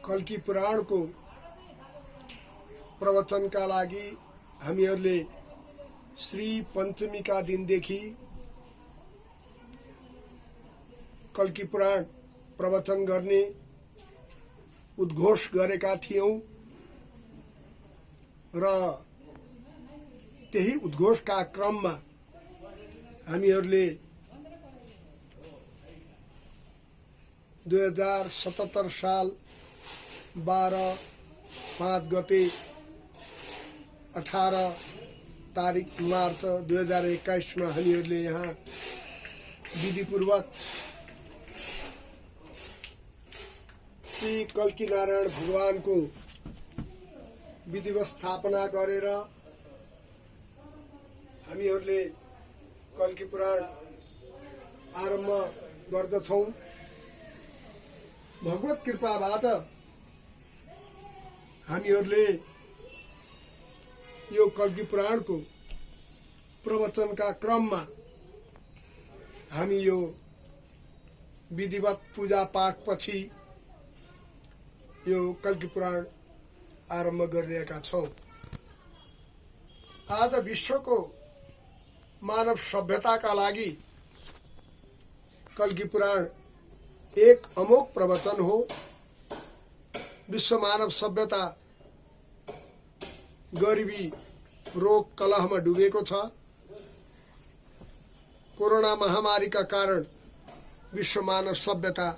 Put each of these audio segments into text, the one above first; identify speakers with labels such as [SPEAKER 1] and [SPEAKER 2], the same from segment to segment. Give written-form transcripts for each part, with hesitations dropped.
[SPEAKER 1] कल्की पुराणको प्रवचनका लागि हामीहरूले श्री पञ्चमीका दिनदेखि कल्की पुराण प्रवचन गर्ने उद्घोष गरेका थियौं र त्यही उद्घोषका क्रममा हामीहरूले 2077 साल 12/5 गते 18 तारिक मार्च 2021 में हामीहरूले यहाँ विधिपूर्वक श्री कल्की नारायण भगवान को विधिवत स्थापना गरेर हामीहरूले कल्की पुराण आरम्भ गर्दछौं। भगवत कृपाबाट हामीहरूले यो कल्की पुराणको प्रवचनका क्रममा हामी यो विधिवत पूजा पाठ पछि यो कल्की पुराण आरम्भ गरिरहेका छौं। आज विश्वको मानव सभ्यताका लागि कल्की पुराण एक अमोघ प्रवचन हो। विश्व मानव सभ्यता गरिबी रोग कलहमा डुबेको छ। कोरोना महामारी का कारण विश्व मानव सभ्यता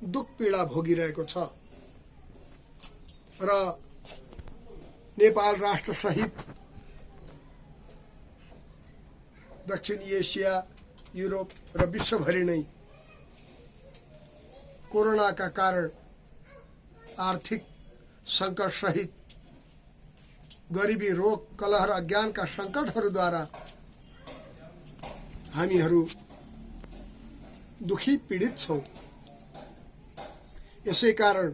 [SPEAKER 1] दुख पीडा भोगिरहेको छ र नेपाल राष्ट्र सहित दक्षिण एशिया, यूरोप र विश्वभरि नै कोरोना का कारण आर्थिक संकट सहित गरिबी रोग कलह र अज्ञान का संकटहरूद्वारा हामीहरू दुखी पीडित छौं। यसै कारण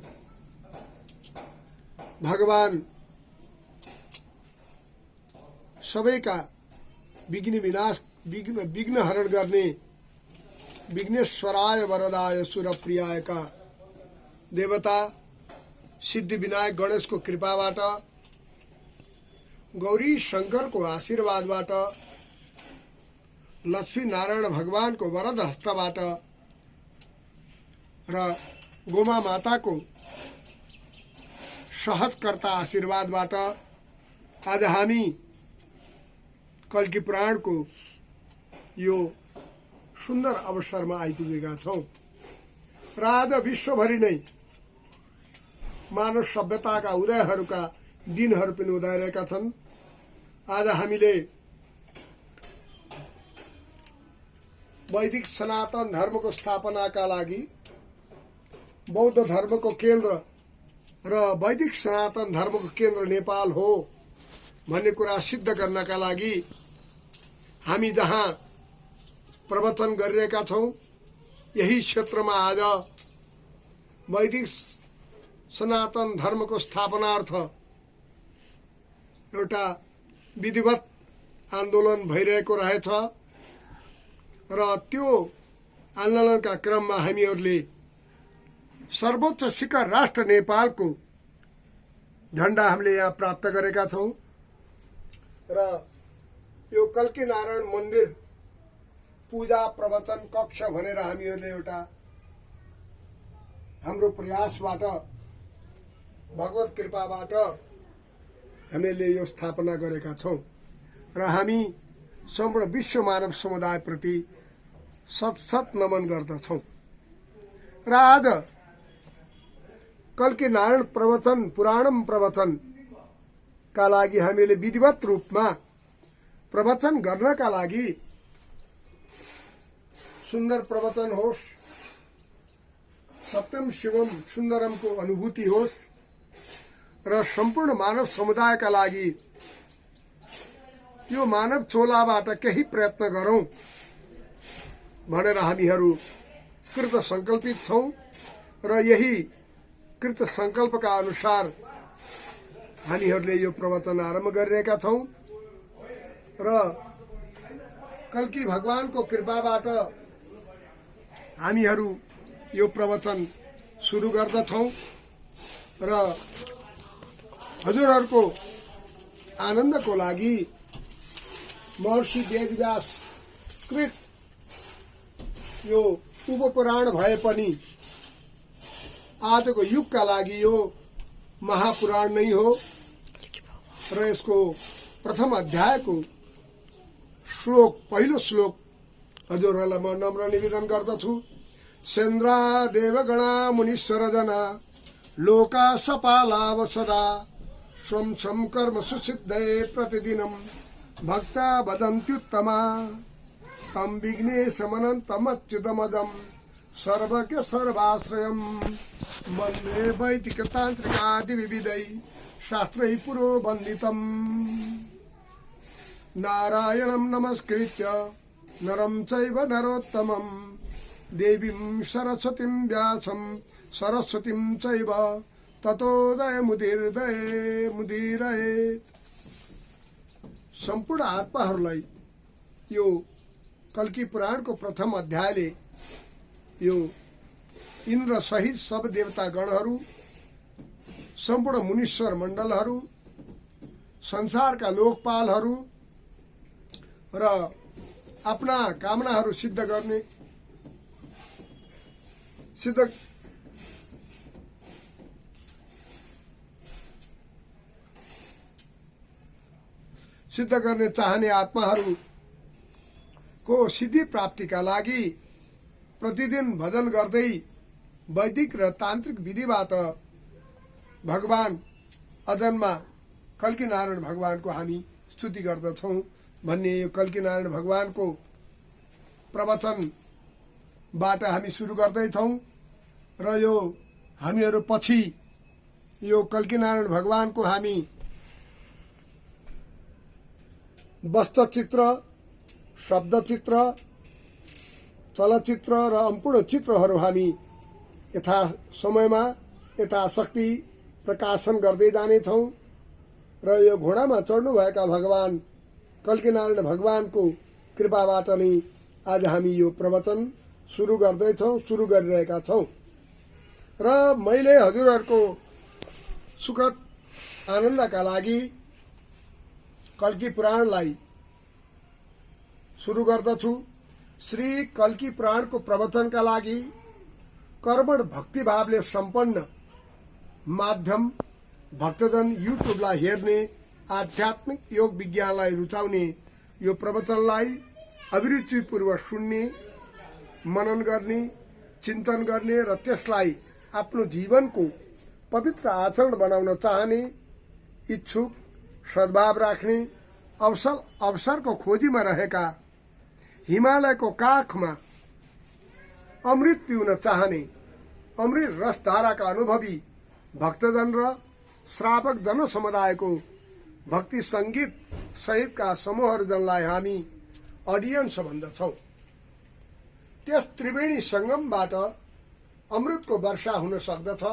[SPEAKER 1] भगवान सबैका विघ्न हरण गर्ने विघ्नेश्वराय वरदाय सुरप्रियाय का देवता सिद्धि विनायक गणेश को कृपाबाट, गौरी शंकर को आशीर्वादबाट, लक्ष्मी नारायण भगवान को वरद हस्तबाट र गोमा माता को सहजकर्ता आशीर्वादबाट आज हामी कल्की पुराण को यो सुन्दर अवसरमा आइपुगेका छौं र आज विश्वभरि नै मानव सभ्यताका उदयहरूका दिनहरू पनि उदाइरहेका छन्। आज हामीले वैदिक सनातन धर्मको स्थापनाका लागि बौद्ध धर्मको केन्द्र र वैदिक सनातन धर्मको केन्द्र नेपाल हो भन्ने कुरा सिद्ध गर्नका लागि हामी जहाँ प्रवचन गरिरहेका छौं यही क्षेत्रमा आज वैदिक सनातन धर्मको स्थापनार्थ एउटा विधिवत आन्दोलन भइरहेको रहेछ र त्यो आन्दोलनका क्रममा हामीहरूले सर्वोच्च शिखर राष्ट्र नेपालको झण्डा हामीले यहाँ प्राप्त गरेका छौं र यो कल्की नारायण मन्दिर पूजा प्रवचन कक्ष भनेर हामीहरूले एउटा हाम्रो प्रयासबाट भगवत कृपाबाट हामीले यो स्थापना गरेका छौं र हामी सम्पूर्ण विश्व मानव समुदाय प्रति सत नमन गर्दछौं र आज कल्की नारायण प्रवचन पुराणम प्रवचन का लागि हामीले विधिवत रूपमा प्रवचन गर्नका लागि सुन्दर प्रवचन होस्, सत्यम शिवम सुन्दरम को अनुभूति होस् र सम्पूर्ण मानव समुदायका लागि यो मानव चोलाबाट केही प्रयत्न गरौं भनेर हामीहरू कृत संकल्पित छौं र यही कृत संकल्पका अनुसार हामीहरूले यो प्रवचन आरम्भ गरिरहेका छौं र कल्की भगवानको कृपाबाट हामीहरू यो प्रवचन सुरु गर्दछौं। र हजुरहरूको आनन्दको लागि महर्षि वेदव्यास कृत यो उपपुराण भए पनि आजको युगका लागि यो महापुराण नै हो र यसको प्रथम अध्यायको पहिलो श्लोक हजुरहरूलाई म नम्र निवेदन गर्दछु। सेन्द्रा देवगणा मुनीश्वरजना लोका सपालाव सदा स्वं स्वं कर्म सुसिद्धये प्रतिदिनं भक्ता वदन्त्युत्तमा तं विघ्नेशमनन्तमच्युतमदं सर्वज्ञ सर्वाश्रयं वन्दे वैदिकतान्त्रिकादिविविधै शास्त्रै पुरोवन्दितम्। नारायणं नमस्कृत्य नरं चैव नरोत्तमं देवीं सरस्वतीं व्यासं सरस्वतीं चैव ततो मुदीरयेत्। सम्पूर्ण आत्माहरूलाई यो कल्की पुराणको प्रथम अध्यायले यो इन्द्र सहित सब देवता गणहरू, सम्पूर्ण मुनीश्वर मण्डलहरू, संसारका लोकपालहरू र आफ्ना कामनाहरू सिद्ध गर्ने चाहने आत्माहरूको सिद्धि प्राप्तिका लागि प्रतिदिन भजन गर्दै वैदिक र तान्त्रिक विधिबाट भगवान अजन्मा कल्की नारायण भगवानको हामी स्तुति गर्दछौँ भन्ने यो कल्की नारायण भगवानको प्रवचनबाट हामी सुरु गर्दैछौँ र यो हामीहरू पछि यो कल्की नारायण भगवानको हामी वस्तुचित्र, शब्दचित्र, चलचित्र र अम्पूर्ण चित्रहरू हामी यथा समयमा यथाशक्ति प्रकाशन गर्दै जानेछौँ र यो घोडामा चढ्नुभएका भगवान कल्की नारायण भगवानको कृपाबाट नै आज हामी यो प्रवचन सुरु गरिरहेका छौँ र मैले हजुरहरूको सुखद आनन्दका लागि कल्की पुराणलाई सुरु गर्दछु। श्री कल्की पुराणको प्रवचनका लागि कर्मण भक्तिभावले सम्पन्न माध्यम भक्तजन युट्युबलाई हेर्ने, आध्यात्मिक योग विज्ञानलाई रुचाउने यो प्रवचनलाई अभिरुचिपूर्वक सुन्ने, मनन गर्ने, चिन्तन गर्ने र त्यसलाई आफ्नो जीवनको पवित्र आचरण बनाउन चाहने, इच्छुक, सद्भाव राख्ने, अवसरको खोजीमा रहेका, हिमालयको काखमा अमृत पिउन चाहने, अमृत रसधाराका अनुभवी भक्तजन र श्रावक जन समुदायको भक्ति संगीत सहितका समूहजनलाई हामी अडियन्स भन्दछौँ। त्यस त्रिवेणी संगमबाट अमृतको वर्षा हुन सक्दछ।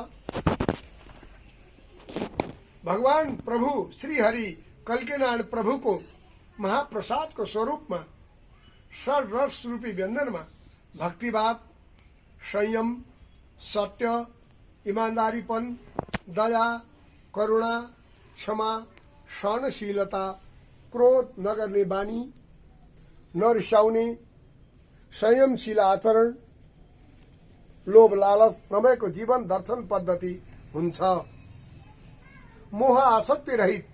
[SPEAKER 1] भगवान प्रभु श्री हरि कल्की नारायण प्रभुको महाप्रसादको स्वरूपमा षड्रस रूपी व्यञ्जनमा भक्तिभाव, संयम, सत्य, ईमानदारीपन, दया, करुणा, क्षमा, सहनशीलता, क्रोध नगर्ने बानी, नरिसाउने, संयमशील आचरण, लोभ लालच नभएको जीवन दर्शन पद्धति हुन्छ। मोह आसक्ति रहित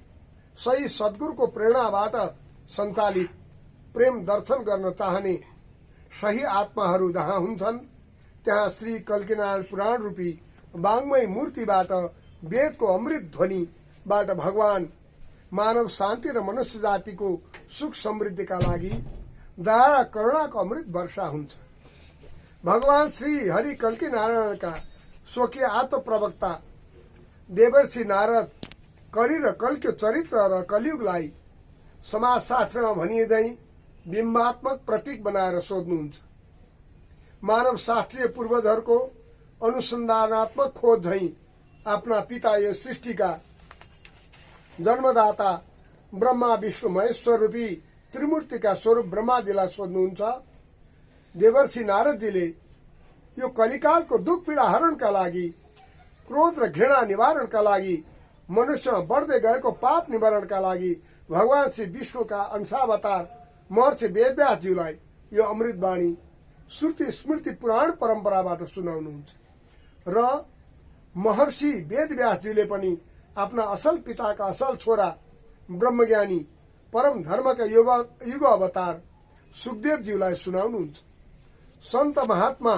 [SPEAKER 1] सही सद्गुरुको प्रेरणाबाट सञ्चालित प्रेम दर्शन गर्न चाहने सही आत्माहरू जहाँ हुन्छन् त्यहाँ श्री कल्की नारायण पुराण रूपी वाङ्मय मूर्तिबाट वेदको अमृत ध्वनिबाट भगवान मानव शान्ति र मनुष्य जातिको सुख समृद्धिका लागि दया र करुणाको अमृत वर्षा हुन्छ। भगवान श्री हरि कल्की नारायणका स्वकीय आत्मप्रवक्ता देवर्षि नारद करी र कल्की चरित्र र कलियुगलाई समाजशास्त्रमा भनिए झैं बिम्बात्मक प्रतीक बनाएर सोध्नुहुन्छ। मानव शास्त्रीय पूर्वजहरूको अनुसन्धानात्मक खोज झैं आफ्ना पिता यस सृष्टिका जन्मदाता ब्रह्मा विष्णु महेश्वर रूपी त्रिमूर्तिका स्वरूप ब्रह्माजीलाई सोध्नुहुन्छ। देवर्षि नारदजीले यो कलिकालको दुख पीडा हरणका लागि क्रोध र घृणा निवारणका लागि, मनुष्यमा बढ्दै गएको पाप निवारणका लागि भगवान श्री विष्णुका अंशावतार महर्षि वेदव्यासज्यूलाई यो अमृतवाणी श्रुति स्मृति पुराण परम्पराबाट सुनाउनुहुन्छ। र महर्षि वेदव्यासज्यूले पनि आफ्ना असल पिताका असल छोरा ब्रह्मज्ञानी परम धर्मका युग अवतार सुखदेवज्यूलाई सुनाउनुहुन्छ। सन्त महात्मा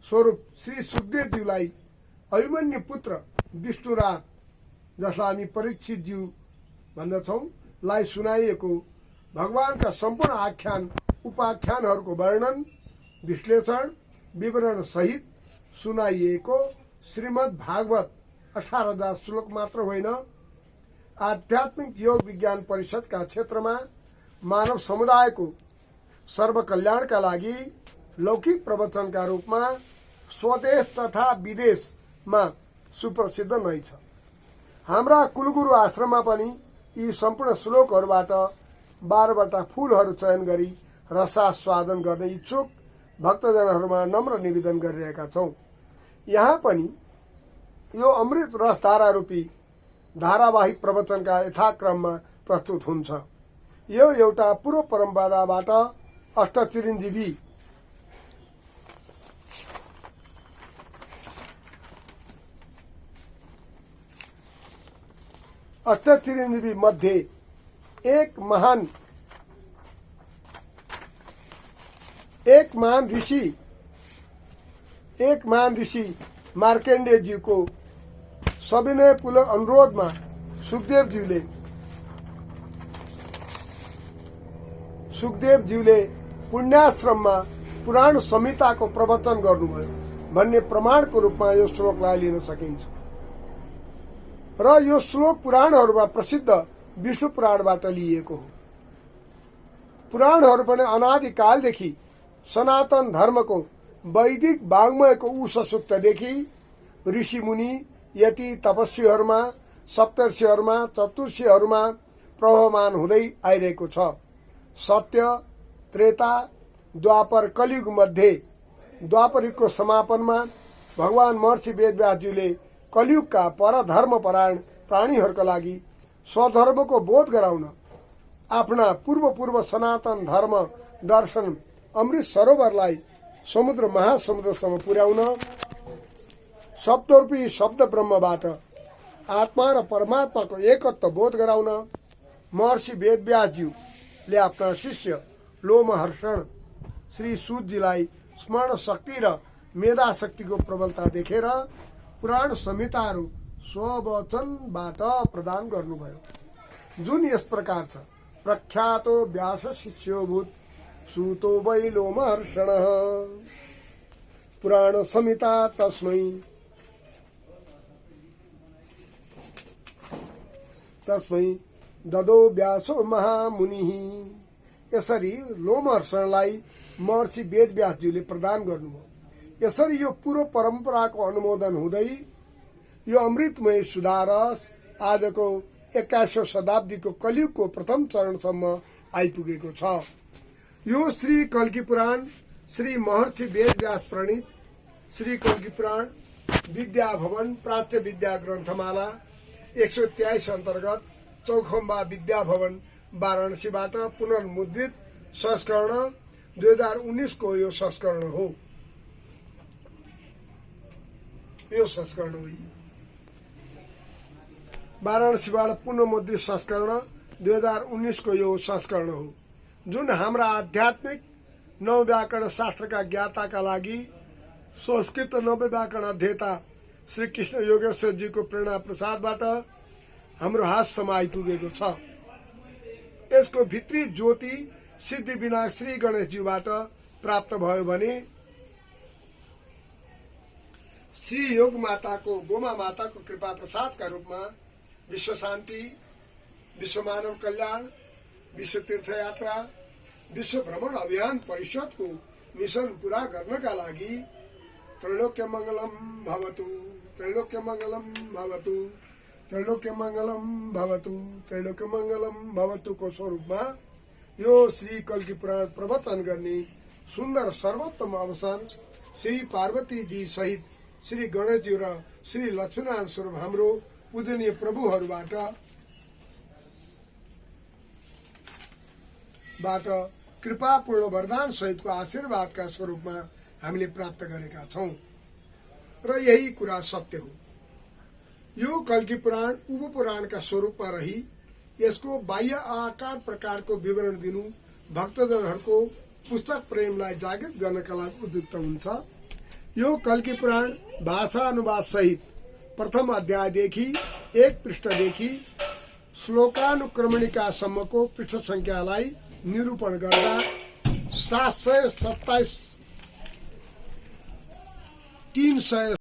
[SPEAKER 1] स्वरूप श्री सुखदेवज्यूलाई अभिमन्यु पुत्र विष्णुराज, जसलाई हामी परीक्षितज्यू भन्दछौँ, लाई सुनाइएको भगवानका सम्पूर्ण आख्यान उपाख्यानहरूको वर्णन विश्लेषण विवरण सहित सुनाइएको श्रीमद् भागवत 18,000 श्लोक मात्र होइन, आध्यात्मिक योग विज्ञान परिषदका क्षेत्रमा मानव समुदायको सर्वकल्याणका लागि लौकिक प्रवचनका रूपमा स्वदेश तथा विदेशमा सुप्रसिद्ध नै छ। हाम्रा कुलगुरु आश्रममा पनि यी सम्पूर्ण श्लोकहरूबाट 12वटा फूलहरू चयन गरी रसास्वादन गर्ने इच्छुक भक्तजनहरूमा नम्र निवेदन गरिरहेका छौं। यहाँ पनि यो अमृत रस धारा रूपी धारावाहिक प्रवचनका यथाक्रममा प्रस्तुत हुन्छ। यो एउटा पूर्व परम्पराबाट अष्टचिरञ्जीवी मध्ये एक महान ऋषि मार्कण्डेय जी को सविनय पूर्वक अनुरोधमा सुखदेवज्यूले पुण्याश्रममा पुराण संहिताको प्रवचन गर्नुभयो भन्ने प्रमाणको रूपमा यो श्लोकलाई लिन सकिन्छ। र यो श्लोक पुराणहरूमा प्रसिद्ध विष्णु पुराणबाट लिइएको हो। पुराणहरू पनि अनादिकालदेखि सनातन धर्मको वैदिक वाङ्मयको उषसूक्तदेखि ऋषि मुनि यति तपस्वीहरूमा सप्तर्षिहरूमा चतुर्षिहरूमा प्रवहमान हुँदै आइरहेको छ। सत्य त्रेता द्वापर कलियुग मध्ये द्वापरयुगको समापनमा भगवान महर्षि वेदव्यासज्यूले कलियुगका परधर्मपरायण प्राणीहरूका लागि स्वधर्मको बोध गराउन आफ्ना पूर्व सनातन धर्म दर्शन अमृत सरोवरलाई समुद्र महासमुद्रसम्म पुर्याउन शब्दरूपी शब्द ब्रह्मबाट आत्मा र परमात्माको एकत्व बोध गराउन महर्षि वेदव्यासज्यूले आफ्ना शिष्य लोमहर्षण श्री सूतजीलाई स्मरण शक्ति र मेधा शक्तिको प्रबलता देखेर पुराण संहिताहरू स्ववचनबाट प्रदान गर्नुभयो, जुन यस प्रकार छ। प्रख्यातो व्यास शिष्योभूत सूतो वै लोमहर्षण पुराण संहिता तस्मै ददो व्यासो महामुनिः। यसरी लोमहर्षणलाई महर्षि वेदव्यासज्यूले प्रदान गर्नुभयो। यसरी यो पूर्व परम्पराको अनुमोदन हुँदै यो अमृतमय सुधारस आजको 21औं शताब्दीको कलियुगको प्रथम चरणसम्म आइपुगेको छ। यो श्री कल्की पुराण श्री महर्षि वेदव्यास प्रणीत श्री कल्की पुराण विद्या भवन प्राच्य विद्या ग्रन्थमाला 123 अन्तर्गत चौखम्बा विद्या भवन वाराणसीबाट पुनर्मुद्रित संस्करण 2019 को यो संस्करण हो। वाराणसीबाट पुनर्मुद्रित संस्करण 2019 को यो संस्करण हो, जुन हाम्रा आध्यात्मिक नव व्याकरण शास्त्रका ज्ञाताका लागि संस्कृत नव व्याकरण अध्येता श्री कृष्ण योगेश्वरजीको प्रेरणा प्रसादबाट हाम्रो हातसम्म आइपुगेको छ। यसको भित्री ज्योति सिद्धि विनायक श्री गणेशज्यूबाट प्राप्त भयो भने श्री योग माताको गोमा माताको कृपा प्रसादका रूपमा विश्व शान्ति, विश्व मानव कल्याण, विश्व तीर्थ यात्रा, विश्व भ्रमण अभियान परिषदको मिशन पूरा गर्नका लागि त्रैलोक्य मंगलम भवतु, त्रैलोक्य मंगलम भवतु, त्रैलोक्य मंगलम भवतु, त्रैलोक्य मंगलम भवतु को स्वरूपमा यो श्री कल्की पुराण प्रवचन गर्ने सुन्दर सर्वोत्तम अवसर श्री पार्वती जी सहित श्री गणेशज्यू र श्री लक्ष्मीनारायण स्वरूप हाम्रो पूजनीय प्रभुहरूबाट कृपापूर्ण वरदान सहितको आशीर्वादका स्वरूपमा हामीले प्राप्त गरेका छौं र यही कुरा सत्य हो। यो कल्की पुराण उपपुराणका स्वरूपमा रही यसको बाह्य आकार प्रकारको विवरण दिनु भक्तजनहरूको पुस्तक प्रेमलाई जागृत गर्नका लागि उपयुक्त हुन्छ। यो कल्की पुराण भाषा अनुवाद सहित प्रथम अध्यायदेखि 1 पृष्ठदेखि श्लोकानुक्रमणिकासम्मको पृष्ठ संख्यालाई निरूपण गर्दा 727 300